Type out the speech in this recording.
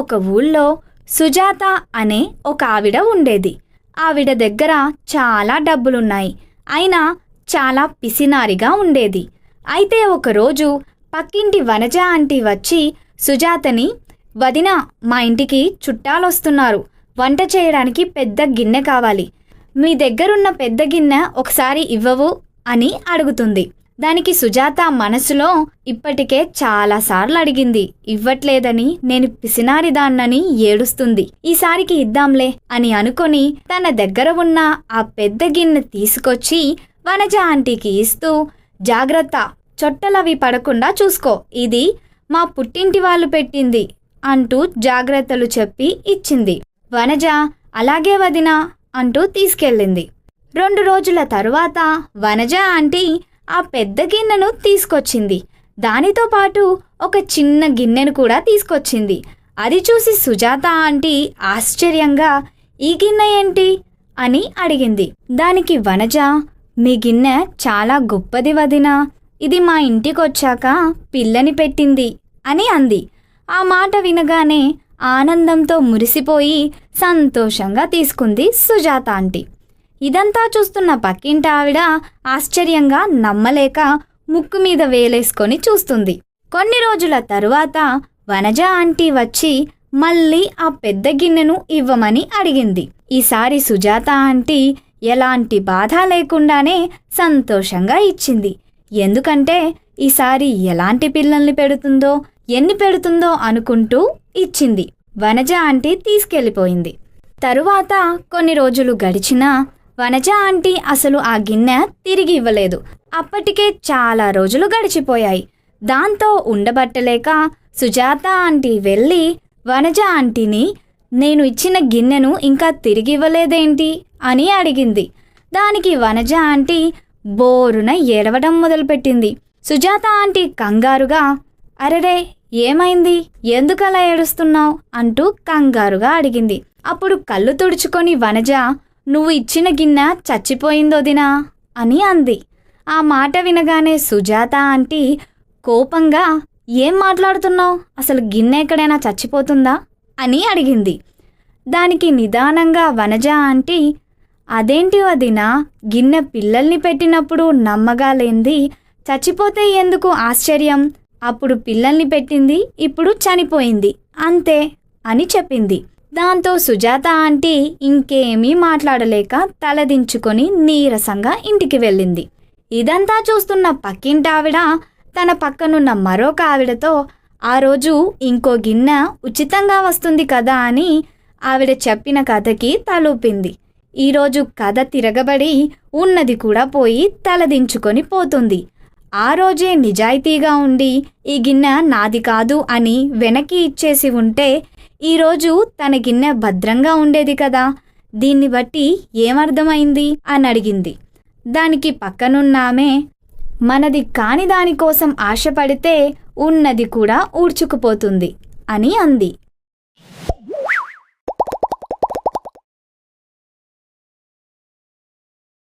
ఒక ఊళ్ళో సుజాత అనే ఒక ఆవిడ ఉండేది. ఆవిడ దగ్గర చాలా డబ్బులున్నాయి. అయినా చాలా పిసినారిగా ఉండేది. అయితే ఒకరోజు పక్కింటి వనజ ఆంటీ వచ్చి సుజాతని, వదినా, మా ఇంటికి చుట్టాలొస్తున్నారు, వంట చేయడానికి పెద్ద గిన్నె కావాలి, మీ దగ్గరున్న పెద్ద గిన్నె ఒకసారి ఇవ్వవు అని అడుగుతుంది. దానికి సుజాత మనసులో ఇప్పటికే చాలాసార్లు అడిగింది, ఇవ్వట్లేదని, నేను పిసినారిదాన్నని ఏడుస్తుంది. ఈసారికి ఇద్దాంలే అని అనుకొని తన దగ్గర ఉన్న ఆ పెద్ద గిన్నె తీసుకొచ్చి వనజ ఆంటీకి ఇస్తూ, జాగ్రత్త, చొట్టలవి పడకుండా చూసుకో, ఇది మా పుట్టింటి వాళ్ళు పెట్టింది అంటూ జాగ్రత్తలు చెప్పి ఇచ్చింది. వనజ అలాగే వదినా అంటూ తీసుకెళ్ళింది. 2 రోజుల తరువాత వనజ ఆంటీ ఆ పెద్ద గిన్నెను తీసుకొచ్చింది. దానితో పాటు ఒక చిన్న గిన్నెను కూడా తీసుకొచ్చింది. అది చూసి సుజాత ఆంటీ ఆశ్చర్యంగా, ఈ గిన్నె ఏంటి అని అడిగింది. దానికి వనజ, మీ గిన్నె చాలా గొప్పది వదినా, ఇది మా ఇంటికొచ్చాక పిల్లని పెట్టింది అని అంది. ఆ మాట వినగానే ఆనందంతో మురిసిపోయి సంతోషంగా తీసుకుంది సుజాత ఆంటీ. ఇదంతా చూస్తున్న పక్కింటి ఆవిడ ఆశ్చర్యంగా నమ్మలేక ముక్కు మీద వేలేసుకొని చూస్తుంది. కొన్ని రోజుల తరువాత వనజ ఆంటీ వచ్చి మళ్ళీ ఆ పెద్ద గిన్నెను ఇవ్వమని అడిగింది. ఈసారి సుజాత ఆంటీ ఎలాంటి బాధ లేకుండానే సంతోషంగా ఇచ్చింది. ఎందుకంటే ఈసారి ఎలాంటి పిల్లల్ని పెడుతుందో, ఎన్ని పెడుతుందో అనుకుంటూ ఇచ్చింది. వనజ ఆంటీ తీసుకెళ్ళిపోయింది. తరువాత కొన్ని రోజులు గడిచినా వనజ ఆంటీ అసలు ఆ గిన్నె తిరిగి ఇవ్వలేదు. అప్పటికే చాలా రోజులు గడిచిపోయాయి. దాంతో ఉండబట్టలేక సుజాత ఆంటీ వెళ్ళి వనజ ఆంటీని, నేను ఇచ్చిన గిన్నెను ఇంకా తిరిగి ఇవ్వలేదేంటి అని అడిగింది. దానికి వనజ ఆంటీ బోరున ఏడవడం మొదలుపెట్టింది. సుజాత ఆంటీ కంగారుగా, అరెరే, ఏమైంది, ఎందుకలా ఏడుస్తున్నావు అంటూ కంగారుగా అడిగింది. అప్పుడు కళ్ళు తుడుచుకొని వనజ, నువ్వు ఇచ్చిన గిన్నె చచ్చిపోయిందొదినా అని అంది. ఆ మాట వినగానే సుజాత ఆంటీ కోపంగా, ఏం మాట్లాడుతున్నావు, అసలు గిన్నె ఎక్కడైనా చచ్చిపోతుందా అని అడిగింది. దానికి నిదానంగా వనజ ఆంటీ, అదేంటి వదినా, గిన్నె పిల్లల్ని పెట్టినప్పుడు నమ్మగా లేంది చచ్చిపోతే ఎందుకు ఆశ్చర్యం, అప్పుడు పిల్లల్ని పెట్టింది, ఇప్పుడు చనిపోయింది, అంతే అని చెప్పింది. దాంతో సుజాత ఆంటీ ఇంకేమీ మాట్లాడలేక తలదించుకొని నీరసంగా ఇంటికి వెళ్ళింది. ఇదంతా చూస్తున్న పక్కింటావిడ తన పక్కనున్న మరొక ఆవిడతో, ఆ రోజు ఇంకో గిన్నె ఉచితంగా వస్తుంది కదా అని ఆవిడ చెప్పిన కథకి తలూపింది. ఈరోజు కథ తిరగబడి ఉన్నది కూడా పోయి తలదించుకొని పోతుంది. ఆ రోజే నిజాయితీగా ఉండి ఈ గిన్నె నాది కాదు అని వెనక్కి ఇచ్చేసి ఉంటే ఈరోజు తన గిన్నె భద్రంగా ఉండేది కదా, దీన్ని బట్టి ఏమర్థమైంది అని అడిగింది. దానికి పక్కనున్నామే, మనది కాని దానికోసం ఆశపడితే ఉన్నది కూడా ఊడ్చుకుపోతుంది అని అంది.